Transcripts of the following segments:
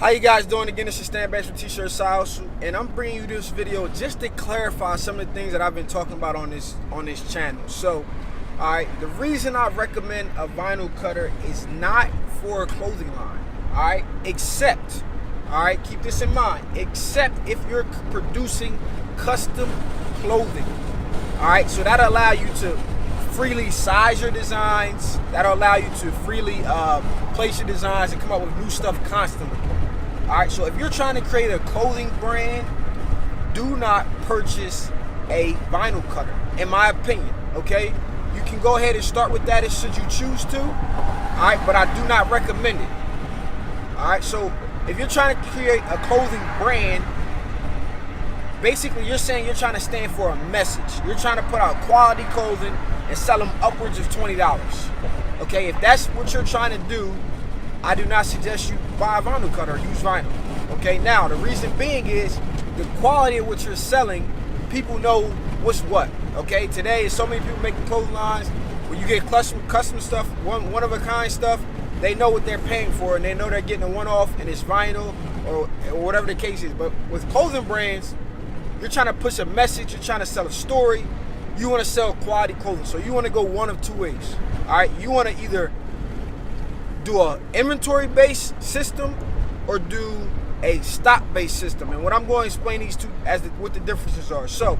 How you guys doing? Again, this is Stan Banks from T-Shirt Styles, and I'm bringing you this video just to clarify some of the things that I've been talking about on this channel. So, alright, the reason I recommend a vinyl cutter is not for a clothing line, alright? Except, alright, keep this in mind, except if you're producing custom clothing, alright? So that'll allow you to freely size your designs, that'll allow you to freely place your designs and come up with new stuff constantly. Alright, so if you're trying to create a clothing brand, do not purchase a vinyl cutter, in my opinion, okay? You can go ahead and start with that should you choose to, alright, but I do not recommend it. Alright, so if you're trying to create a clothing brand, basically you're saying you're trying to stand for a message. You're trying to put out quality clothing and sell them upwards of $20. Okay, if that's what you're trying to do, I do not suggest you buy a vinyl cutter or use vinyl. Okay, now the reason being is the quality of what you're selling, people know what's what. Okay, today so many people making clothing lines. When you get custom stuff, one of a kind stuff, they know what they're paying for and they know they're getting a one-off and it's vinyl or whatever the case is. But with clothing brands, you're trying to push a message, you're trying to sell a story, you want to sell quality clothing. So you want to go one of two ways. All right, you want to either do a inventory-based system or do a stock-based system. And what I'm going to explain these two as what the differences are. So,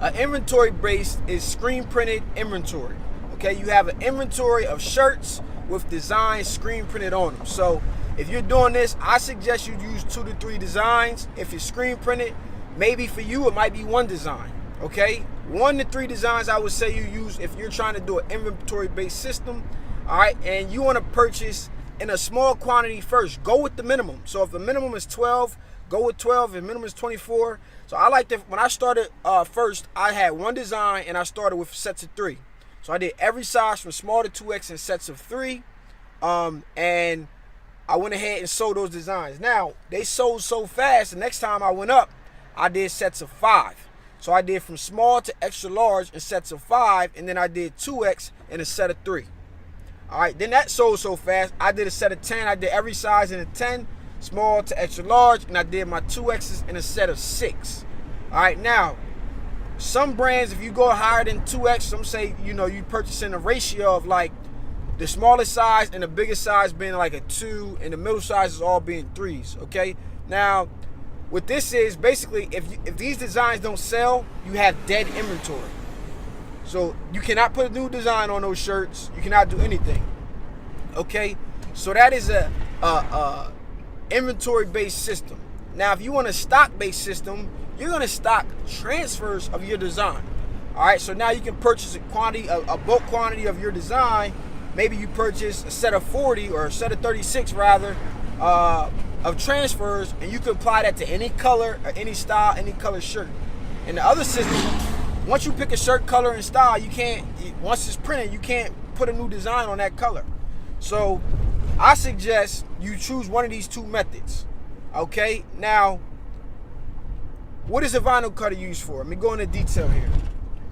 an inventory-based is screen-printed inventory. Okay, you have an inventory of shirts with designs screen-printed on them. So, if you're doing this, I suggest you use 2 to 3 designs. If it's screen-printed, maybe for you it might be 1 design. Okay, 1 to 3 designs I would say you use if you're trying to do an inventory-based system. All right, and you want to purchase in a small quantity first. Go with the minimum. So if the minimum is 12, go with 12. If the minimum is 24. So I like to, when I started first, I had 1 design and I started with sets of 3. So I did every size from small to 2X in sets of 3. And I went ahead and sold those designs. Now, they sold so fast, the next time I went up, I did sets of 5. So I did from small to extra large in sets of 5, and then I did 2X in a set of 3. All right, then that sold so fast, I did a set of 10. I did every size in a 10, small to extra large, and I did my 2Xs in a set of 6. All right, now, some brands, if you go higher than 2X, some say, you purchasing a ratio of like the smallest size and the biggest size being like a 2, and the middle size is all being 3s, okay? Now, what this is, basically, if these designs don't sell, you have dead inventory. So you cannot put a new design on those shirts. You cannot do anything. Okay, so that is a inventory-based system. Now, if you want a stock-based system, you're gonna stock transfers of your design. All right, so now you can purchase a bulk quantity of your design. Maybe you purchase a set of 40 or a set of 36 rather of transfers, and you can apply that to any color or any style, any color shirt. And the other system, once you pick a shirt color and style, once it's printed, you can't put a new design on that color. So I suggest you choose one of these 2 methods. Okay, now, what is a vinyl cutter used for? Let me go into detail here.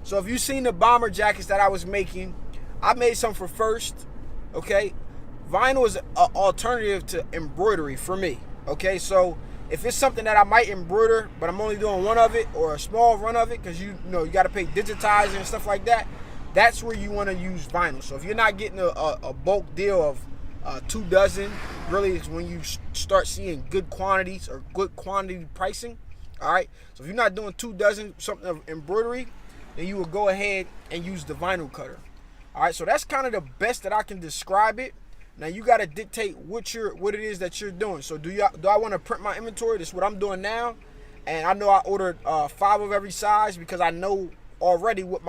So if you've seen the bomber jackets that I was making, I made some for First. Okay, vinyl is an alternative to embroidery for me. Okay, so if it's something that I might embroider, but I'm only doing 1 of it or a small run of it, because you got to pay digitizing and stuff like that, that's where you want to use vinyl. So if you're not getting a bulk deal of 2 dozen, really is when you start seeing good quantities or good quantity pricing. All right, so if you're not doing 2 dozen something of embroidery, then you will go ahead and use the vinyl cutter. All right, so that's kind of the best that I can describe it. Now you got to dictate what it is that you're doing. So do I want to print my inventory? This is what I'm doing now, and I know I ordered 5 of every size because I know already what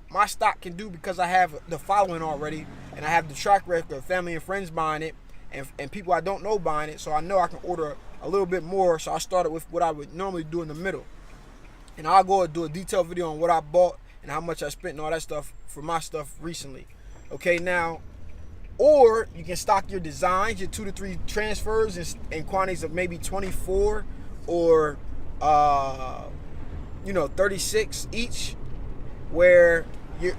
my stock can do, because I have the following already, and I have the track record of family and friends buying it, and people I don't know buying it. So I know I can order a little bit more. So I started with what I would normally do in the middle, and I'll go and do a detailed video on what I bought and how much I spent and all that stuff for my stuff recently. Okay, now. Or you can stock your designs, your 2 to 3 transfers in quantities of maybe 24 or 36 each, where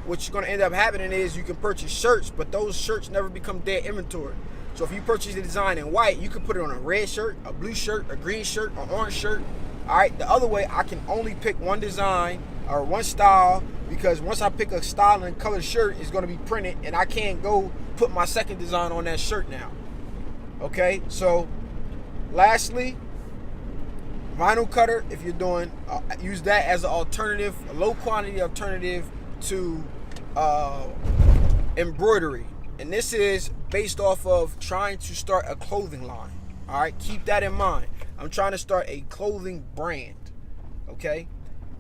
what you're going to end up happening is you can purchase shirts, but those shirts never become dead inventory. So if you purchase the design in white, you can put it on a red shirt, a blue shirt, a green shirt, an orange shirt. All right, the other way, I can only pick one design or one style, because once I pick a style and color shirt, it's going to be printed, and I can't go put my second design on that shirt now. Okay, so lastly, vinyl cutter, if you're doing, use that as an alternative, a low quantity alternative to embroidery. And this is based off of trying to start a clothing line. All right, keep that in mind. I'm trying to start a clothing brand. Okay,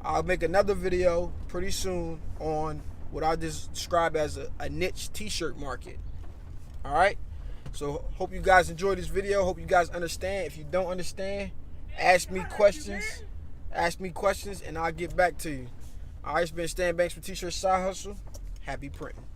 I'll make another video pretty soon on what I describe as a niche t-shirt market. All right, so hope you guys enjoyed this video. Hope you guys understand. If you don't understand, ask me questions. Ask me questions and I'll get back to you. All right, it's been Stan Banks with T-Shirt Side Hustle. Happy printing.